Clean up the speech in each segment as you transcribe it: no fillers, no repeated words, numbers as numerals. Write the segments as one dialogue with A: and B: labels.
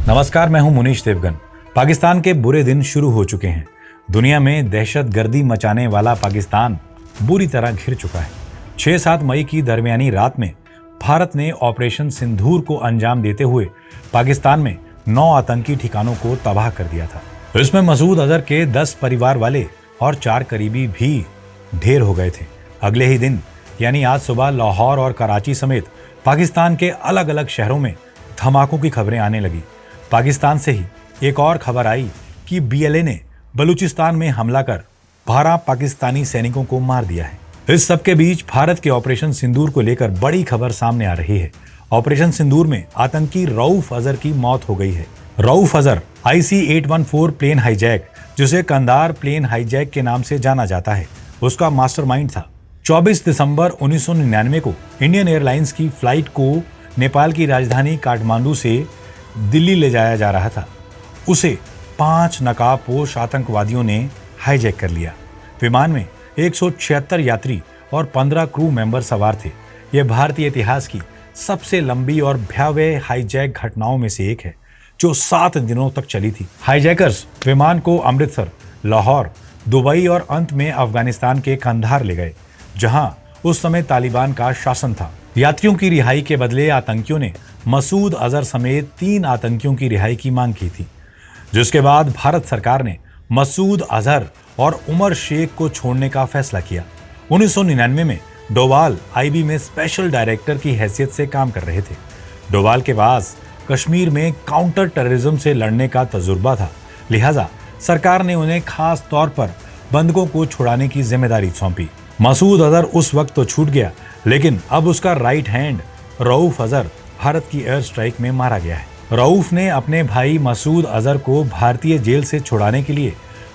A: नमस्कार, मैं हूं मुनीश देवगन। पाकिस्तान के बुरे दिन शुरू हो चुके हैं। दुनिया में दहशतगर्दी मचाने वाला पाकिस्तान बुरी तरह घिर चुका है। 6-7 मई की दरमियानी रात में भारत ने ऑपरेशन सिंदूर को अंजाम देते हुए पाकिस्तान में 9 आतंकी ठिकानों को तबाह कर दिया था। इसमें मसूद अजहर के 10 परिवार वाले और 4 करीबी भी ढेर हो गए थे। अगले ही दिन यानी आज सुबह लाहौर और कराची समेत पाकिस्तान के अलग अलग शहरों में धमाकों की खबरें आने लगी। पाकिस्तान से ही एक और खबर आई कि बीएलए ने बलूचिस्तान में हमला कर 12 पाकिस्तानी सैनिकों को मार दिया है। इस सबके बीच भारत के ऑपरेशन सिंदूर को लेकर बड़ी खबर सामने आ रही है। ऑपरेशन सिंदूर में आतंकी रऊफ अजहर की मौत हो गई है। Rauf Azhar IC-814 plane hijack, जिसे कंधार प्लेन हाईजैक के नाम से जाना जाता है, उसका मास्टरमाइंड था। 24 दिसंबर 1999 को इंडियन एयरलाइंस की फ्लाइट को नेपाल की राजधानी काठमांडू से दिल्ली ले जाया जा रहा था। उसे 5 नकाबपोश आतंकवादियों ने हाईजैक कर लिया। विमान में 176 यात्री और 15 क्रू मेंबर सवार थे। यह भारतीय इतिहास की सबसे लंबी और भयावह हाईजैक घटनाओं में से एक है, जो 7 दिनों तक चली थी। हाईजैकर्स विमान को अमृतसर, लाहौर, दुबई और अंत में अफगानिस्तान के कंधार ले गए, जहां उस समय तालिबान का शासन था। यात्रियों की रिहाई के बदले आतंकियों ने मसूद अजहर समेत 3 आतंकियों की रिहाई की मांग की थी, जिसके बाद भारत सरकार ने मसूद अजहर और उमर शेख को छोड़ने का फैसला किया। 1999 में डोवाल आईबी में स्पेशल डायरेक्टर की हैसियत से काम कर रहे थे। डोवाल के पास कश्मीर में काउंटर टेररिज्म से लड़ने का तजुर्बा था, लिहाजा सरकार ने उन्हें खास तौर पर बंधकों को छुड़ाने की जिम्मेदारी सौंपी। मसूद अजहर उस वक्त तो छूट गया, लेकिन अब उसका राइट हैंड रऊफ अजहर भारत की एयर स्ट्राइक में मारा गया है। रऊफ ने अपने भाई मसूद अजहर को भारतीय जेल से छुड़ाने के लिए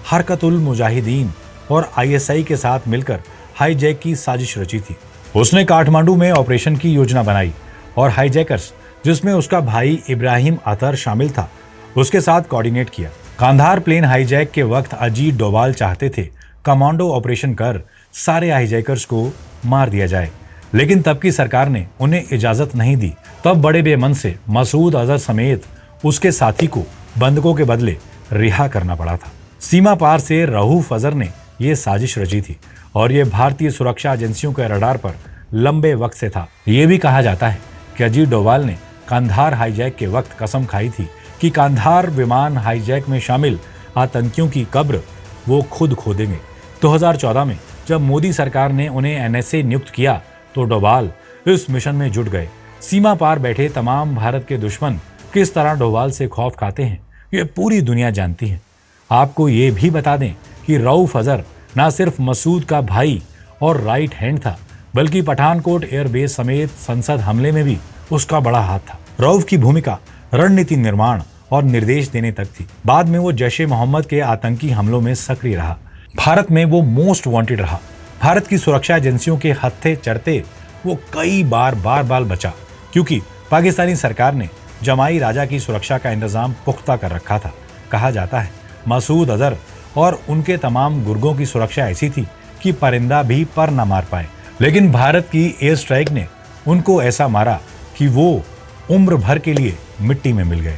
A: हरकतुल मुजाहिदीन और ISI के साथ मिलकर हाईजैक की साजिश रची थी। उसने काठमांडू में ऑपरेशन की योजना बनाई और हाईजैकर्स, जिसमें उसका भाई इब्राहिम अतर शामिल था, उसके साथ कोऑर्डिनेट किया। कांधार प्लेन हाईजैक के वक्त अजीत डोभाल चाहते थे कमांडो ऑपरेशन कर सारे हाईजैकर्स को मार दिया जाए, लेकिन तब की सरकार ने उन्हें इजाजत नहीं दी। तब बड़े बेमन से मसूद अजहर समेत उसके साथी को बंधकों के बदले रिहा करना पड़ा था। सीमा पार से रऊफ अजहर ने यह साजिश रची थी और यह भारतीय सुरक्षा एजेंसियों के रडार पर लंबे वक्त से था। यह भी कहा जाता है कि अजीत डोभाल ने कांधार हाईजैक के वक्त कसम खाई थी कि कांधार विमान हाईजैक में शामिल आतंकियों की कब्र वो खुद खोदेंगे। 2014 में जब मोदी सरकार ने उन्हें NSA नियुक्त किया तो डोभाल इस मिशन में जुट गए। सीमा पार बैठे तमाम भारत के दुश्मन किस तरह डोभाल से खौफ खाते हैं, ये पूरी दुनिया जानती है। आपको ये भी बता दें कि रऊफ अजहर न सिर्फ मसूद का भाई और राइट हैंड था, बल्कि पठानकोट एयरबेस समेत संसद हमले में भी उसका बड़ा हाथ था। रऊफ की भूमिका रणनीति निर्माण और निर्देश देने तक थी। बाद में वो जैश-ए-मोहम्मद के आतंकी हमलों में सक्रिय रहा। भारत में वो मोस्ट वांटेड रहा। भारत की सुरक्षा एजेंसियों के हत्थे चढ़ते वो कई बार बचा, क्योंकि पाकिस्तानी सरकार ने जमाई राजा की सुरक्षा का इंतजाम पुख्ता कर रखा था। कहा जाता है मसूद अजहर और उनके तमाम गुर्गों की सुरक्षा ऐसी थी कि परिंदा भी पर न मार पाए, लेकिन भारत की एयर स्ट्राइक ने उनको ऐसा मारा कि वो उम्र भर के लिए मिट्टी में मिल गए।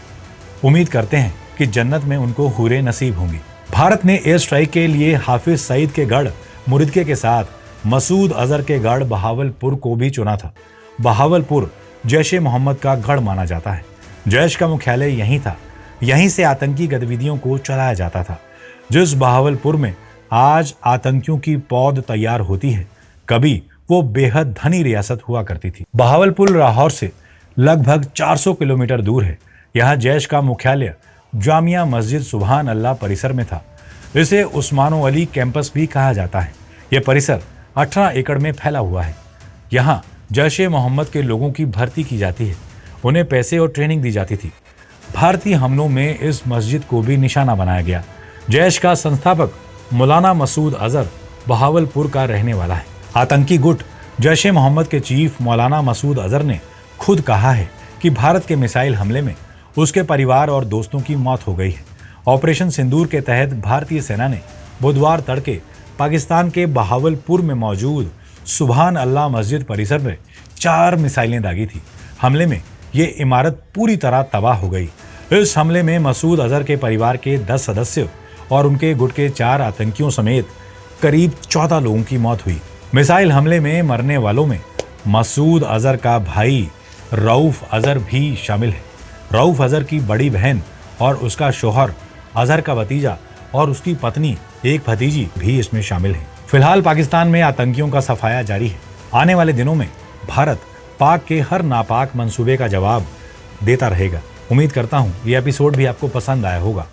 A: उम्मीद करते हैं कि जन्नत में उनको हुरे नसीब होंगी। भारत ने एयर स्ट्राइक के लिए हाफिज सईद के गढ़ मुरिदके के साथ मसूद अजहर के गढ़ बहावलपुर को भी चुना था। बहावलपुर जैश-ए-मोहम्मद का गढ़ माना जाता है। जैश का मुख्यालय यहीं था। यहीं से आतंकी गतिविधियों को चलाया जाता था। जिस बहावलपुर में आज आतंकियों की पौध तैयार होती है, कभी वो बेहद धनी रियासत हुआ करती थी। बहावलपुर लाहौर से लगभग 400 किलोमीटर दूर है। यहाँ जैश का मुख्यालय जामिया मस्जिद सुभान अल्लाह परिसर में था। इसे उस्मानो अली कैंपस भी कहा जाता है। यह परिसर 18 एकड़ में फैला हुआ है। यहाँ जैश-ए-मोहम्मद के लोगों की भर्ती की जाती है, उन्हें पैसे और ट्रेनिंग दी जाती थी। भारतीय हमलों में इस मस्जिद को भी निशाना बनाया गया। जैश का संस्थापक मौलाना मसूद अजहर बहावलपुर का रहने वाला है। आतंकी गुट जैश-ए-मोहम्मद के चीफ मौलाना मसूद अजहर ने खुद कहा है कि भारत के मिसाइल हमले में उसके परिवार और दोस्तों की मौत हो गई है। ऑपरेशन सिंदूर के तहत भारतीय सेना ने बुधवार तड़के पाकिस्तान के बहावलपुर में मौजूद सुभान अल्लाह मस्जिद परिसर में 4 मिसाइलें दागी थी। हमले में ये इमारत पूरी तरह तबाह हो गई। इस हमले में मसूद अजहर के परिवार के 10 सदस्य और उनके गुट के 4 आतंकियों समेत करीब 14 लोगों की मौत हुई। मिसाइल हमले में मरने वालों में मसूद अजहर का भाई रऊफ अजहर भी शामिल है। रऊफ अजहर की बड़ी बहन और उसका शौहर, अजहर का भतीजा और उसकी पत्नी एक भतीजी भी इसमें शामिल है। फिलहाल पाकिस्तान में आतंकियों का सफाया जारी है। आने वाले दिनों में भारत पाक के हर नापाक मंसूबे का जवाब देता रहेगा। उम्मीद करता हूं ये एपिसोड भी आपको पसंद आया होगा।